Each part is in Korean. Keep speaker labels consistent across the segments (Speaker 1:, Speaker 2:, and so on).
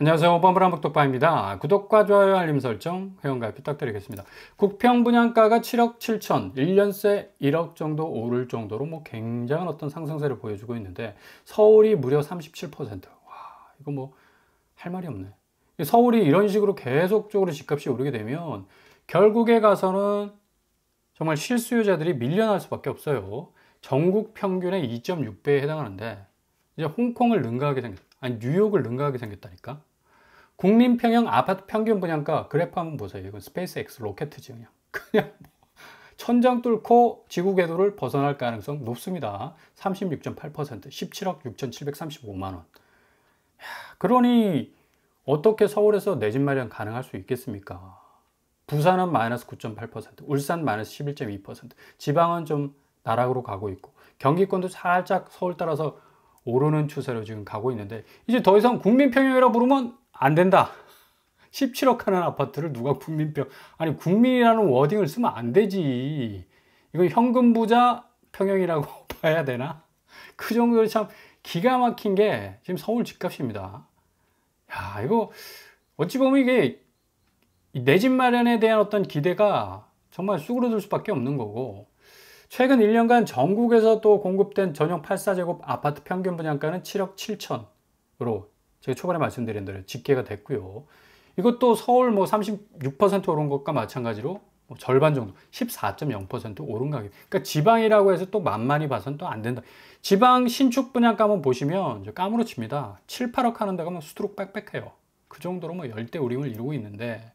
Speaker 1: 안녕하세요. 범블한북독바입니다. 구독과 좋아요, 알림 설정, 회원가입 부탁드리겠습니다. 국평 분양가가 7억 7천, 1년새 1억 정도 오를 정도로 굉장한 어떤 상승세를 보여주고 있는데 서울이 무려 37%. 와, 이거 할 말이 없네. 서울이 이런 식으로 계속적으로 집값이 오르게 되면 결국에 가서는 정말 실수요자들이 밀려날 수밖에 없어요. 전국 평균의 2.6배에 해당하는데 이제 홍콩을 능가하게 생겼다. 아니 뉴욕을 능가하게 생겼다니까. 국민평형 아파트 평균 분양가 그래프 한번 보세요. 이건 스페이스X 로켓이지 그냥 천장 뚫고 지구 궤도를 벗어날 가능성 높습니다. 36.8%, 17억 6,735만 원. 그러니 어떻게 서울에서 내 집 마련 가능할 수 있겠습니까? 부산은 마이너스 9.8%, 울산 마이너스 11.2%, 지방은 좀 나락으로 가고 있고 경기권도 살짝 서울 따라서 오르는 추세로 지금 가고 있는데 이제 더 이상 국민평형이라 부르면 안 된다. 17억 하는 아파트를 누가 아니 국민이라는 워딩을 쓰면 안 되지. 이건 현금 부자 평형이라고 봐야 되나? 그 정도로 참 기가 막힌 게 지금 서울 집값입니다. 야, 이거 어찌 보면 이게 내 집 마련에 대한 어떤 기대가 정말 쑥으로들 수밖에 없는 거고, 최근 1년간 전국에서 또 공급된 전용 84제곱 아파트 평균 분양가는 7억 7천으로 제가 초반에 말씀드린 대로 집계가 됐고요. 이것도 서울 36% 오른 것과 마찬가지로 절반 정도 14.0% 오른 가격. 그러니까 지방이라고 해서 또 만만히 봐서는 또 안 된다. 지방 신축 분양가 한번 보시면 까무러칩니다. 7, 8억 하는 데가 수두룩 빽빽해요. 그 정도로 열대우림을 이루고 있는데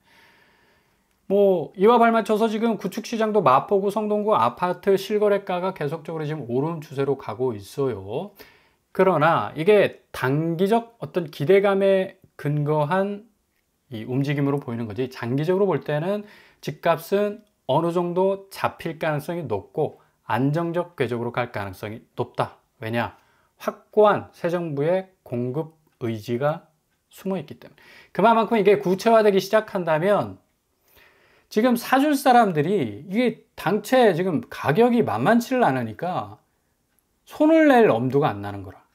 Speaker 1: 이와 발맞춰서 지금 구축시장도 마포구, 성동구 아파트 실거래가가 계속적으로 지금 오른 추세로 가고 있어요. 그러나 이게 단기적 어떤 기대감에 근거한 이 움직임으로 보이는 거지, 장기적으로 볼 때는 집값은 어느 정도 잡힐 가능성이 높고 안정적 궤적으로 갈 가능성이 높다. 왜냐? 확고한 새 정부의 공급 의지가 숨어 있기 때문에. 그만큼 이게 구체화되기 시작한다면 지금 사줄 사람들이 이게 당최 지금 가격이 만만치를 않으니까 손을 낼 엄두가 안 나는 거라.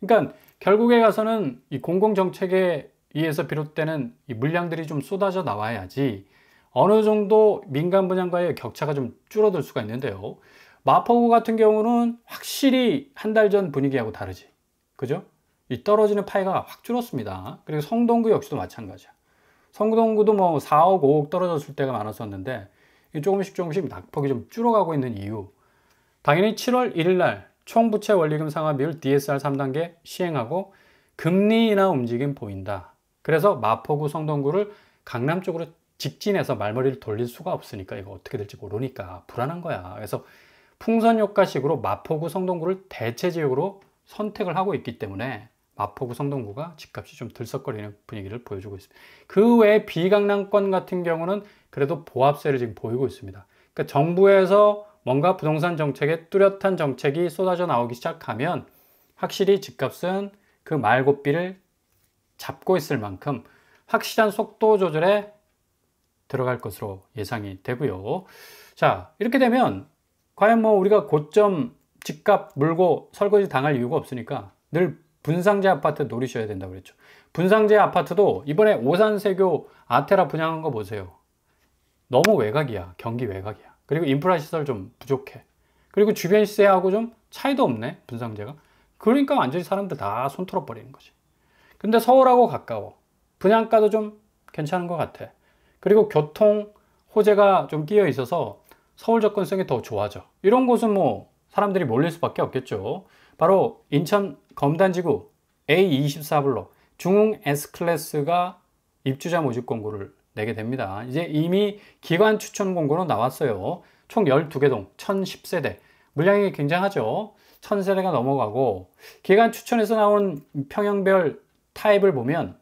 Speaker 1: 그러니까 결국에 가서는 이 공공정책에 의해서 비롯되는 이 물량들이 좀 쏟아져 나와야지 어느 정도 민간 분양과의 격차가 좀 줄어들 수가 있는데요. 마포구 같은 경우는 확실히 한 달 전 분위기하고 다르지. 그죠? 이 떨어지는 파이가 확 줄었습니다. 그리고 성동구 역시도 마찬가지야. 성동구도 4억, 5억 떨어졌을 때가 많았었는데 조금씩 낙폭이 좀 줄어가고 있는 이유. 당연히 7월 1일 날 총부채 원리금 상환 비율 DSR 3단계 시행하고 금리 인하 움직임 보인다. 그래서 마포구, 성동구를 강남 쪽으로 직진해서 말머리를 돌릴 수가 없으니까 이거 어떻게 될지 모르니까 불안한 거야. 그래서 풍선 효과식으로 마포구, 성동구를 대체 지역으로 선택을 하고 있기 때문에 마포구, 성동구가 집값이 좀 들썩거리는 분위기를 보여주고 있습니다. 그 외에 비강남권 같은 경우는 그래도 보합세를 지금 보이고 있습니다. 그러니까 정부에서 뭔가 부동산 정책에 뚜렷한 정책이 쏟아져 나오기 시작하면 확실히 집값은 그 말고비를 잡고 있을 만큼 확실한 속도 조절에 들어갈 것으로 예상이 되고요. 자, 이렇게 되면 과연 우리가 고점 집값 물고 설거지 당할 이유가 없으니까 늘 분상제 아파트 노리셔야 된다고 그랬죠. 분상제 아파트도 이번에 오산세교 아테라 분양한 거 보세요. 너무 외곽이야. 경기 외곽이야. 그리고 인프라 시설 좀 부족해. 그리고 주변 시세하고 좀 차이도 없네, 분상제가. 그러니까 완전히 사람들 다 손 털어버리는 거지. 근데 서울하고 가까워. 분양가도 좀 괜찮은 것 같아. 그리고 교통 호재가 좀 끼어 있어서 서울 접근성이 더 좋아져. 이런 곳은 사람들이 몰릴 수밖에 없겠죠. 바로 인천 검단지구 A24블록 중흥 S클래스가 입주자 모집 공고를 내게 됩니다. 이제 이미 기관 추천 공고는 나왔어요. 총 12개 동 1010세대. 물량이 굉장하죠. 1000세대가 넘어가고 기관 추천에서 나온 평형별 타입을 보면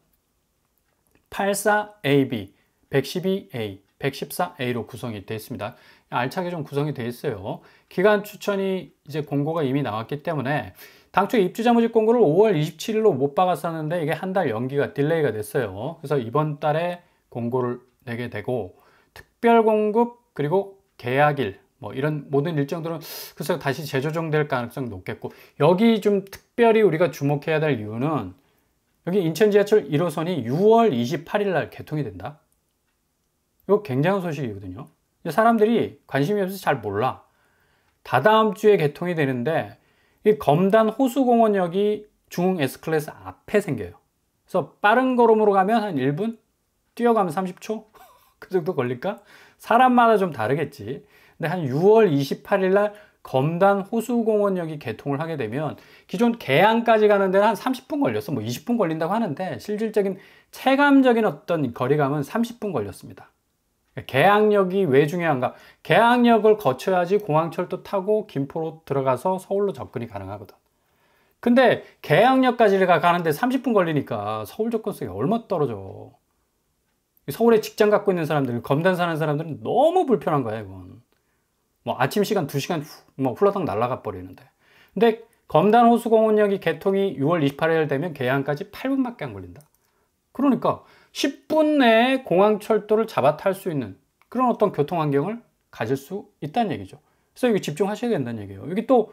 Speaker 1: 84AB, 112A, 114A로 구성이 되어 있습니다. 알차게 좀 구성이 되어 있어요. 기간 추천이 이제 공고가 이미 나왔기 때문에 당초 입주자 모집 공고를 5월 27일로 못 박았었는데 이게 한 달 연기가 딜레이가 됐어요. 그래서 이번 달에 공고를 내게 되고 특별 공급 그리고 계약일 이런 모든 일정들은 그래서 다시 재조정될 가능성이 높겠고, 여기 좀 특별히 우리가 주목해야 될 이유는 여기 인천 지하철 1호선이 6월 28일 날 개통이 된다. 이거 굉장한 소식이거든요. 사람들이 관심이 없어서 잘 몰라. 다다음 주에 개통이 되는데 이 검단 호수공원역이 중흥 S클래스 앞에 생겨요. 그래서 빠른 걸음으로 가면 한 1분? 뛰어가면 30초? 그 정도 걸릴까? 사람마다 좀 다르겠지. 근데 한 6월 28일 날 검단 호수공원역이 개통을 하게 되면 기존 계양까지 가는 데는 한 30분 걸렸어. 뭐 20분 걸린다고 하는데 실질적인 체감적인 어떤 거리감은 30분 걸렸습니다. 계양역이 왜 중요한가? 계양역을 거쳐야지 공항철도 타고 김포로 들어가서 서울로 접근이 가능하거든. 근데 계양역까지 가는데 30분 걸리니까 서울 접근성이 얼마 떨어져. 서울에 직장 갖고 있는 사람들, 검단 사는 사람들은 너무 불편한 거야, 이건. 뭐 아침 시간 2시간 뭐 훌라당 날아가 버리는데. 근데 검단 호수공원역이 개통이 6월 28일 되면 계양까지 8분밖에 안 걸린다. 그러니까 10분 내에 공항철도를 잡아 탈 수 있는 그런 어떤 교통 환경을 가질 수 있다는 얘기죠. 그래서 여기 집중하셔야 된다는 얘기예요. 여기 또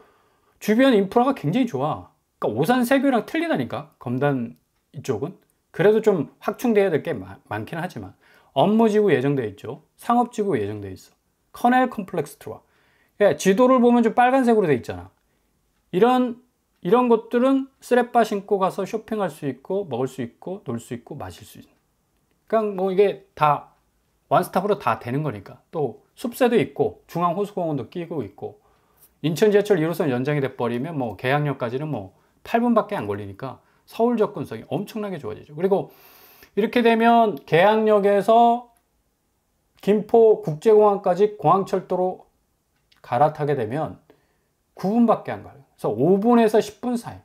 Speaker 1: 주변 인프라가 굉장히 좋아. 그러니까 오산 세교랑 틀리다니까, 검단 이쪽은. 그래도 좀 확충돼야 될 게 많긴 하지만 업무지구 예정돼 있죠. 상업지구 예정돼 있어. 커넬 컴플렉스 투어. 그러니까 지도를 보면 좀 빨간색으로 돼 있잖아. 이런 것들은 쓰레빠 신고 가서 쇼핑할 수 있고 먹을 수 있고 놀 수 있고 마실 수 있는. 그러니까 뭐 이게 다 원스톱으로 다 되는 거니까. 또 숲새도 있고 중앙호수공원도 끼고 있고 인천 지하철 1호선 연장이 돼버리면 뭐 계양역까지는 뭐 8분밖에 안 걸리니까 서울 접근성이 엄청나게 좋아지죠. 그리고 이렇게 되면 계양역에서 김포 국제공항까지 공항철도로 갈아타게 되면 9분밖에 안 가요. 그래서 5분에서 10분 사이.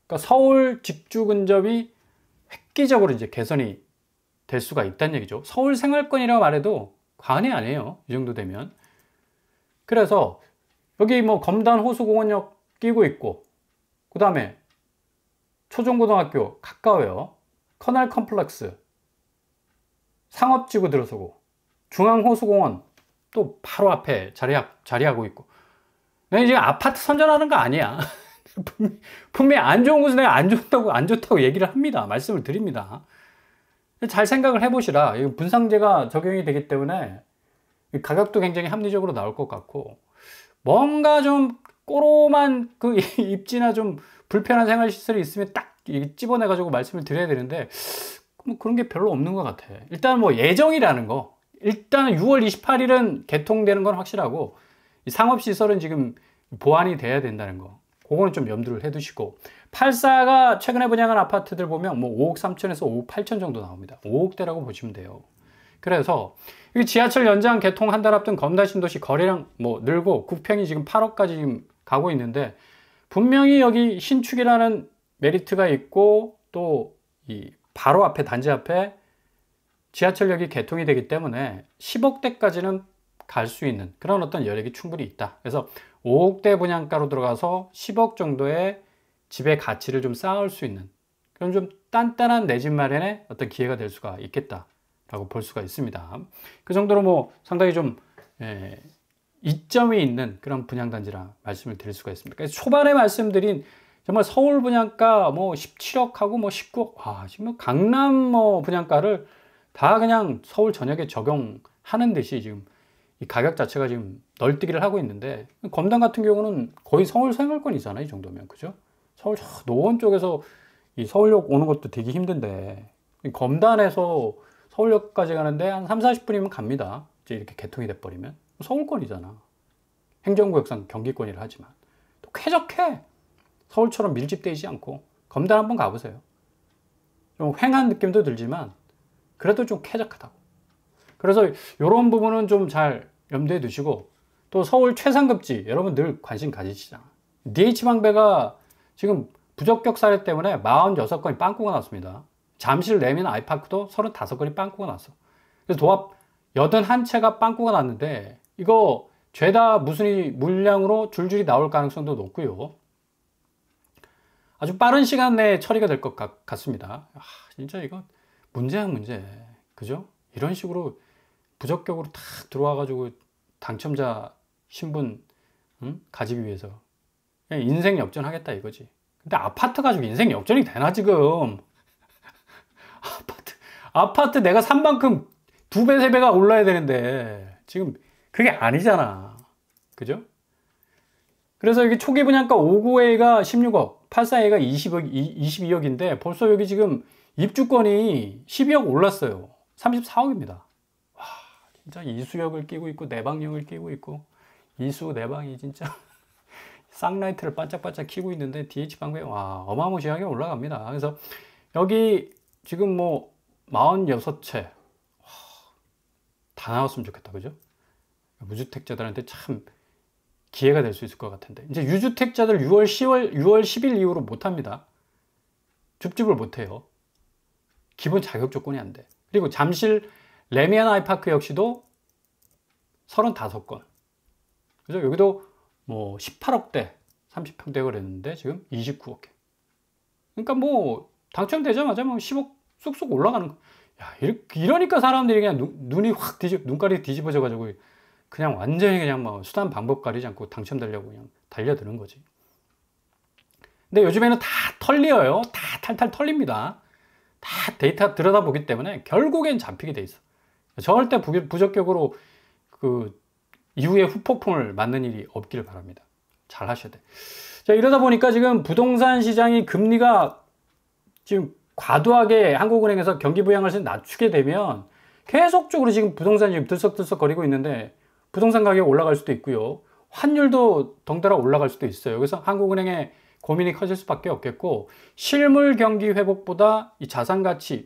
Speaker 1: 그러니까 서울 직주 근접이 획기적으로 이제 개선이 될 수가 있다는 얘기죠. 서울 생활권이라고 말해도 과언이 아니에요. 이 정도 되면. 그래서 여기 뭐 검단 호수공원역 끼고 있고, 그 다음에 초중고등학교 가까워요. 커널 컴플렉스, 상업지구 들어서고, 중앙호수공원 또 바로 앞에 자리하고 있고. 내가 지금 아파트 선전하는 거 아니야. 분명히 안 좋은 곳은 내가 안 좋다고 얘기를 합니다. 말씀을 드립니다. 잘 생각을 해보시라. 이거 분상제가 적용이 되기 때문에 가격도 굉장히 합리적으로 나올 것 같고, 뭔가 좀 꼬로만 그 입지나 좀 불편한 생활시설이 있으면 딱 집어내가지고 말씀을 드려야 되는데, 뭐 그런 게 별로 없는 것 같아. 일단 뭐 예정이라는 거. 일단 6월 28일은 개통되는 건 확실하고, 상업시설은 지금 보완이 돼야 된다는 거. 그거는 좀 염두를 해 두시고, 84가 최근에 분양한 아파트들 보면 뭐 5억 3천에서 5억 8천 정도 나옵니다. 5억대라고 보시면 돼요. 그래서 지하철 연장 개통 한 달 앞둔 검단 신도시 거래량 뭐 늘고 국평이 지금 8억까지 지금 가고 있는데, 분명히 여기 신축이라는 메리트가 있고, 또 이 바로 앞에 단지 앞에 지하철역이 개통이 되기 때문에 10억대까지는 갈 수 있는 그런 어떤 여력이 충분히 있다. 그래서 5억대 분양가로 들어가서 10억 정도의 집의 가치를 좀 쌓을 수 있는 그런 좀 단단한 내 집 마련의 어떤 기회가 될 수가 있겠다라고 볼 수가 있습니다. 그 정도로 뭐 상당히 좀 이점이 있는 그런 분양단지라 말씀을 드릴 수가 있습니다. 그래서 초반에 말씀드린 정말 서울 분양가 뭐 17억하고 뭐 19억, 지금 뭐 강남 뭐 분양가를 다 그냥 서울 전역에 적용하는 듯이 지금 이 가격 자체가 지금 널뛰기를 하고 있는데, 검단 같은 경우는 거의 서울 생활권이잖아요. 이 정도면. 그죠? 서울 저 노원 쪽에서 이 서울역 오는 것도 되게 힘든데, 검단에서 서울역까지 가는데 한 3, 40분이면 갑니다. 이제 이렇게 개통이 돼버리면. 서울권이잖아. 행정구역상 경기권이라 하지만. 또 쾌적해. 서울처럼 밀집되어 있지 않고. 검단 한번 가보세요. 좀 휑한 느낌도 들지만 그래도 좀 쾌적하다고. 그래서 이런 부분은 좀 잘 염두에 두시고, 또 서울 최상급지 여러분 늘 관심 가지시잖아. DH방배가 지금 부적격 사례 때문에 46건이 빵꾸가 났습니다. 잠실 레민 아이파크도 35건이 빵꾸가 났어. 그래서 도합 81채가 빵꾸가 났는데, 이거 죄다 무순위 물량으로 줄줄이 나올 가능성도 높고요. 아주 빠른 시간 내에 처리가 될 것 같습니다. 진짜 이거 문제야, 문제. 그죠? 이런 식으로 부적격으로 탁 들어와가지고 당첨자 신분 가지기 위해서 그냥 인생 역전하겠다 이거지. 근데 아파트 가지고 인생 역전이 되나 지금? 아파트 내가 산 만큼 2배, 3배가 올라야 되는데 지금 그게 아니잖아. 그죠? 그래서 여기 초기 분양가 59A가 16억, 84A가 20억, 22억인데 벌써 여기 지금 입주권이 12억 올랐어요. 34억입니다. 와, 진짜 이수역을 끼고 있고 내방역을 끼고 있고 이수 내방이 진짜 쌍라이트를 반짝반짝 켜고 있는데 DH방배가 와 어마무시하게 올라갑니다. 그래서 여기 지금 뭐 46채 다 나왔으면 좋겠다. 그죠? 무주택자들한테 참 기회가 될 수 있을 것 같은데 이제 유주택자들 6월 10일 이후로 못합니다. 줍줍을 못해요. 기본 자격 조건이 안 돼. 그리고 잠실 레미안 아이파크 역시도 35건. 그죠? 여기도 뭐 18억대 30평대 그랬는데 지금 29억대. 그러니까 뭐 당첨되자마자 뭐 10억 쑥쑥 올라가는 거. 야, 이러니까 사람들이 그냥 눈이 확 눈깔이 뒤집어져 가지고 그냥 완전히 그냥 뭐 수단 방법 가리지 않고 당첨되려고 그냥 달려드는 거지. 근데 요즘에는 다 털리어요. 다 탈탈 털립니다. 다 데이터 들여다보기 때문에 결국엔 잡히게 돼 있어. 절대 부적격으로 그 이후에 후폭풍을 맞는 일이 없기를 바랍니다. 잘 하셔야 돼. 자, 이러다 보니까 지금 부동산 시장이 금리가 지금 과도하게 한국은행에서 경기 부양을 낮추게 되면 계속적으로 지금 부동산이 지금 들썩들썩 거리고 있는데 부동산 가격 올라갈 수도 있고요. 환율도 덩달아 올라갈 수도 있어요. 그래서 한국은행의 고민이 커질 수밖에 없겠고 실물 경기 회복보다 이 자산 가치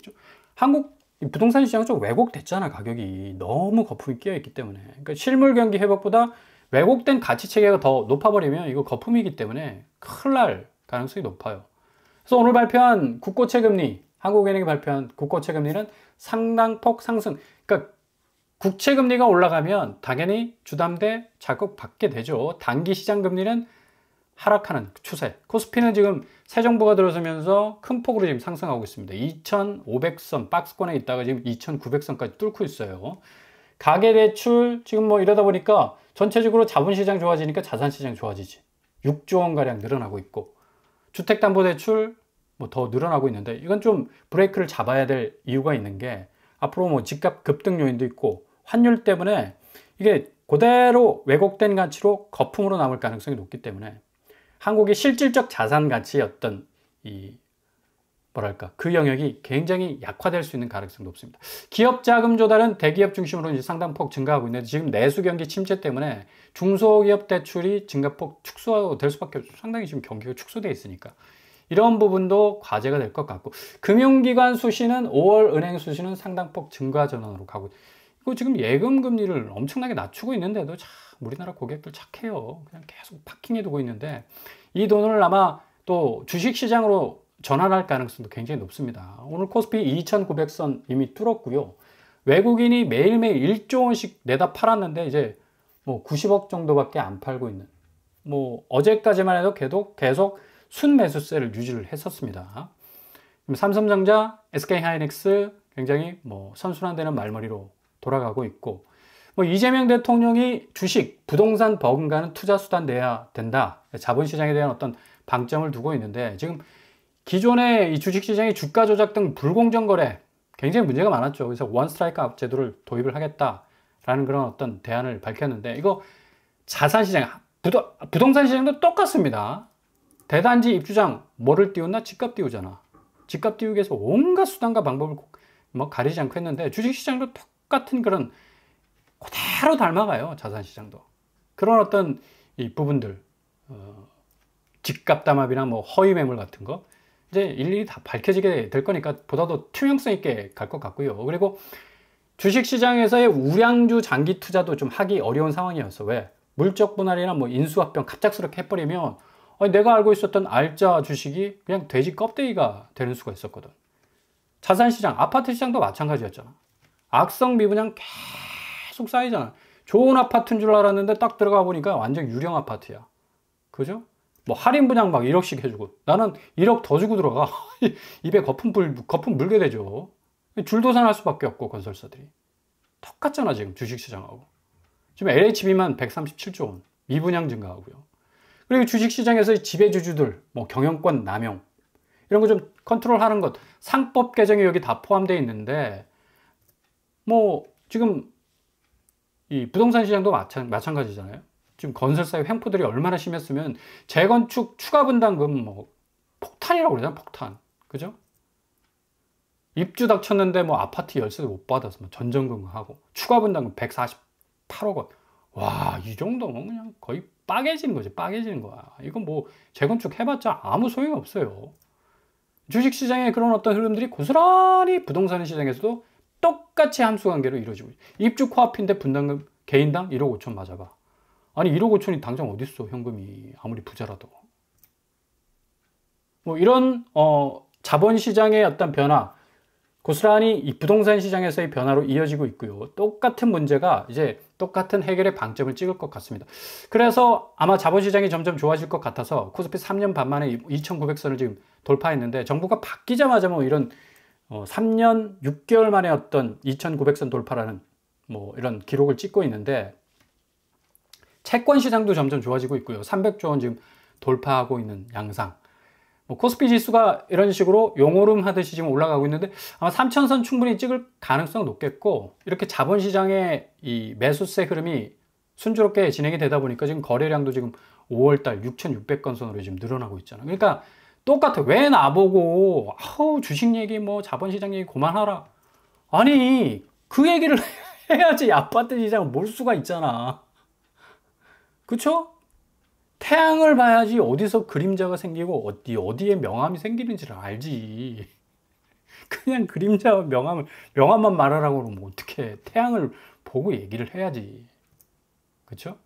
Speaker 1: 한국 부동산 시장은 좀 왜곡됐잖아. 가격이 너무 거품이 끼어 있기 때문에 그러니까 실물 경기 회복보다 왜곡된 가치 체계가 더 높아버리면 이거 거품이기 때문에 큰일 날 가능성이 높아요. 그래서 오늘 발표한 국고채 금리 한국은행이 발표한 국고채 금리는 상당폭 상승. 그러니까 국채 금리가 올라가면 당연히 주담대 자극받게 되죠. 단기 시장 금리는 하락하는 추세. 코스피는 지금 새 정부가 들어서면서 큰 폭으로 지금 상승하고 있습니다. 2,500선 박스권에 있다가 지금 2,900선까지 뚫고 있어요. 가계대출 지금 뭐 이러다 보니까 전체적으로 자본시장 좋아지니까 자산시장 좋아지지. 6조 원가량 늘어나고 있고 주택담보대출 뭐 더 늘어나고 있는데 이건 좀 브레이크를 잡아야 될 이유가 있는 게 앞으로 뭐 집값 급등 요인도 있고 환율 때문에 이게 그대로 왜곡된 가치로 거품으로 남을 가능성이 높기 때문에 한국의 실질적 자산 가치의 어떤 이 뭐랄까 그 영역이 굉장히 약화될 수 있는 가능성이 높습니다. 기업 자금 조달은 대기업 중심으로 이제 상당폭 증가하고 있는데 지금 내수 경기 침체 때문에 중소기업 대출이 증가폭 축소될 수밖에 없어요. 상당히 지금 경기가 축소되어 있으니까 이런 부분도 과제가 될 것 같고 금융기관 수시는 5월 은행 수시는 상당폭 증가 전환으로 가고 이거 지금 예금 금리를 엄청나게 낮추고 있는데도 참 우리나라 고객들 착해요. 그냥 계속 파킹해 두고 있는데 이 돈을 아마 또 주식시장으로 전환할 가능성도 굉장히 높습니다. 오늘 코스피 2,900선 이미 뚫었고요. 외국인이 매일매일 1조 원씩 내다 팔았는데 이제 뭐 90억 정도밖에 안 팔고 있는 뭐 어제까지만 해도 계속 순매수세를 유지를 했었습니다. 삼성전자, SK하이닉스 굉장히 뭐 선순환되는 말머리로 돌아가고 있고 뭐 이재명 대통령이 주식, 부동산 버금가는 투자 수단 돼야 된다. 자본시장에 대한 어떤 방점을 두고 있는데 지금 기존의 이 주식시장의 주가 조작 등 불공정 거래 굉장히 문제가 많았죠. 그래서 원 스트라이크 제도를 도입을 하겠다라는 그런 어떤 대안을 밝혔는데 이거 자산시장, 부동산 시장도 똑같습니다. 대단지 입주장 뭐를 띄웠나? 집값 띄우잖아. 집값 띄우기 위해서 온갖 수단과 방법을 뭐 가리지 않고 했는데 주식시장도 똑같은 그런 그대로 닮아가요. 자산시장도. 그런 어떤 이 부분들 집값 담합이나 뭐 허위 매물 같은 거 이제 일일이 다 밝혀지게 될 거니까 보다 더 투명성 있게 갈 것 같고요. 그리고 주식시장에서의 우량주 장기 투자도 좀 하기 어려운 상황이었어. 왜? 물적 분할이나 뭐 인수합병 갑작스럽게 해버리면 내가 알고 있었던 알짜 주식이 그냥 돼지 껍데기가 되는 수가 있었거든. 자산시장, 아파트 시장도 마찬가지였잖아. 악성 미분양 계속 쌓이잖아. 좋은 아파트인 줄 알았는데 딱 들어가 보니까 완전 유령 아파트야. 그죠? 뭐 할인 분양 막 1억씩 해주고 나는 1억 더 주고 들어가. 입에 거품 물게 되죠. 줄도산할 수밖에 없고 건설사들이. 똑같잖아 지금 주식시장하고. 지금 LHB만 137조 원 미분양 증가하고요. 그리고 주식시장에서 지배주주들 뭐 경영권 남용 이런 거 좀 컨트롤하는 것, 상법 개정이 여기 다 포함되어 있는데 뭐 지금 이 부동산 시장도 마찬가지잖아요. 지금 건설사의 횡포들이 얼마나 심했으면 재건축 추가 분담금 뭐 폭탄이라고 그러잖아요. 폭탄. 그죠? 입주 닥쳤는데 뭐 아파트 열쇠도 못 받아서 뭐 전전긍긍 하고 추가 분담금 148억 원. 와, 이 정도면 그냥 거의 빠개지는 거지. 빠개지는 거야. 이건 뭐 재건축 해봤자 아무 소용이 없어요. 주식시장에 그런 어떤 흐름들이 고스란히 부동산 시장에서도 똑같이 함수관계로 이루어지고 있어요. 입주 코앞인데 분담금 개인당 1억 5천 맞아봐. 아니 1억 5천이 당장 어딨어, 현금이. 아무리 부자라도. 뭐 이런 자본시장의 어떤 변화, 고스란히 이 부동산 시장에서의 변화로 이어지고 있고요. 똑같은 문제가 이제 똑같은 해결의 방점을 찍을 것 같습니다. 그래서 아마 자본시장이 점점 좋아질 것 같아서 코스피 3년 반 만에 2,900선을 지금 돌파했는데, 정부가 바뀌자마자 뭐 이런 3년 6개월 만에 어떤 2,900선 돌파라는 뭐 이런 기록을 찍고 있는데, 채권 시장도 점점 좋아지고 있고요. 300조 원 지금 돌파하고 있는 양상. 뭐 코스피 지수가 이런 식으로 용오름 하듯이 지금 올라가고 있는데 아마 3,000선 충분히 찍을 가능성 높겠고, 이렇게 자본시장의 이 매수세 흐름이 순조롭게 진행이 되다 보니까 지금 거래량도 지금 5월달 6,600건 선으로 지금 늘어나고 있잖아. 그러니까 똑같아. 왜 나보고 주식 얘기 뭐 자본시장 얘기 그만하라. 아니 그 얘기를 해야지 아파트 시장을 몰 수가 있잖아. 그쵸? 태양을 봐야지 어디서 그림자가 생기고 어디에 명암이 생기는지를 알지. 그냥 그림자와 명암만 말하라고 그러면 어떡해. 태양을 보고 얘기를 해야지. 그쵸?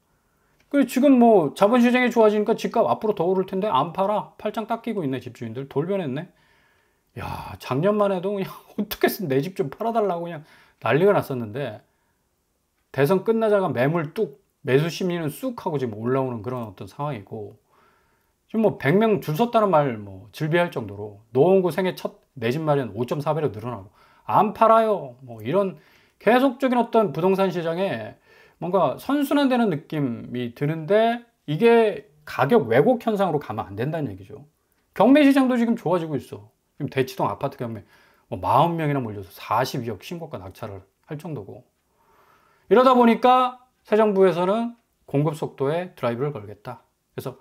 Speaker 1: 그리고 지금 뭐 자본시장이 좋아지니까 집값 앞으로 더 오를 텐데 안 팔아. 팔짱 딱 끼고 있네. 집주인들 돌변했네. 야, 작년만 해도 그냥 어떻게 내 집 좀 팔아달라고 그냥 난리가 났었는데, 대선 끝나자가 매수 심리는 쑥 하고 지금 올라오는 그런 어떤 상황이고, 지금 뭐 100명 줄 섰다는 말 뭐 질비할 정도로 노원구 생애 첫 내 집 마련 5.4배로 늘어나고 안 팔아요. 뭐 이런 계속적인 어떤 부동산 시장에 뭔가 선순환되는 느낌이 드는데, 이게 가격 왜곡 현상으로 가면 안 된다는 얘기죠. 경매 시장도 지금 좋아지고 있어. 지금 대치동 아파트 경매 뭐 40명이나 몰려서 42억 신고가 낙찰을 할 정도고, 이러다 보니까 새 정부에서는 공급 속도에 드라이브를 걸겠다. 그래서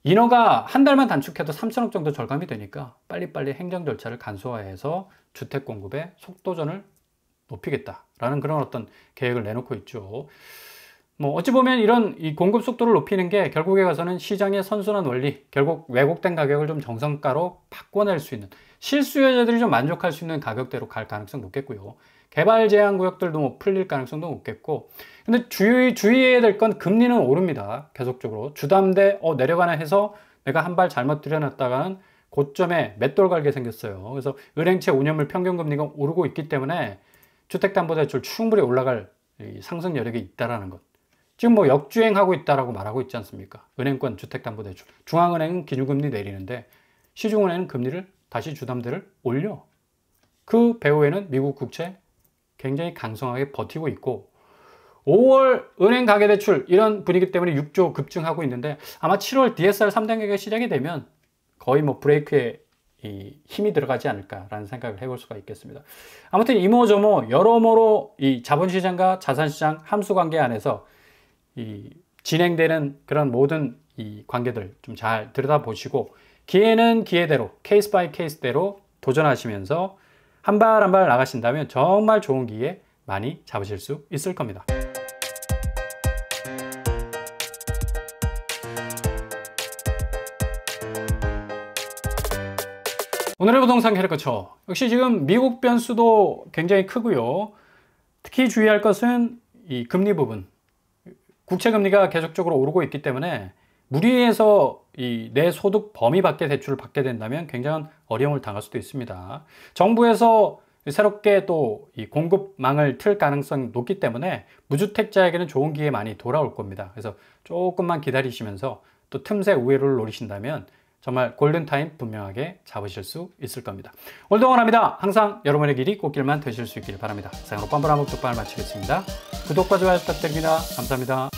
Speaker 1: 인허가 한 달만 단축해도 3천억 정도 절감이 되니까 빨리빨리 행정 절차를 간소화해서 주택 공급의 속도전을 높이겠다라는 그런 어떤 계획을 내놓고 있죠. 뭐 어찌 보면 이런 이 공급 속도를 높이는 게 결국에 가서는 시장의 선순환 원리, 결국 왜곡된 가격을 좀 정성가로 바꿔낼 수 있는, 실수요자들이 좀 만족할 수 있는 가격대로 갈 가능성 높겠고요. 개발 제한 구역들도 뭐 풀릴 가능성도 높겠고, 근데 주의해야 될 건 금리는 오릅니다. 계속적으로 주담대 내려가나 해서 내가 한 발 잘못 들여놨다가는 고점에 맷돌 갈게 생겼어요. 그래서 은행채 5년물 평균 금리가 오르고 있기 때문에 주택담보대출 충분히 올라갈 상승 여력이 있다라는 것. 지금 뭐 역주행하고 있다라고 말하고 있지 않습니까? 은행권 주택담보대출. 중앙은행은 기준금리 내리는데 시중은행은 금리를 다시 주담대를 올려. 그 배후에는 미국 국채 굉장히 강성하게 버티고 있고, 5월 은행 가계대출 이런 분위기 때문에 6조 급증하고 있는데, 아마 7월 DSR 3단계가 시작이 되면 거의 뭐 브레이크에 힘이 들어가지 않을까라는 생각을 해볼 수가 있겠습니다. 아무튼 이모저모 여러모로 이 자본시장과 자산시장 함수관계 안에서 진행되는 그런 모든 이 관계들 좀 잘 들여다보시고, 기회는 기회대로 케이스 바이 케이스대로 도전하시면서 한 발 한 발 나가신다면 정말 좋은 기회 많이 잡으실 수 있을 겁니다. 오늘의 부동산 캐릭터처, 역시 지금 미국 변수도 굉장히 크고요. 특히 주의할 것은 이 금리 부분. 국채 금리가 계속적으로 오르고 있기 때문에 무리해서 내 소득 범위 밖의 대출을 받게 된다면 굉장한 어려움을 당할 수도 있습니다. 정부에서 새롭게 또 이 공급망을 틀 가능성이 높기 때문에 무주택자에게는 좋은 기회 많이 돌아올 겁니다. 그래서 조금만 기다리시면서 또 틈새 우회로를 노리신다면 정말 골든타임 분명하게 잡으실 수 있을 겁니다. 오늘도 응원합니다. 항상 여러분의 길이 꽃길만 되실 수 있기를 바랍니다. 이상으로 뻔뻔한 목적방을 마치겠습니다. 구독과 좋아요 부탁드립니다. 감사합니다.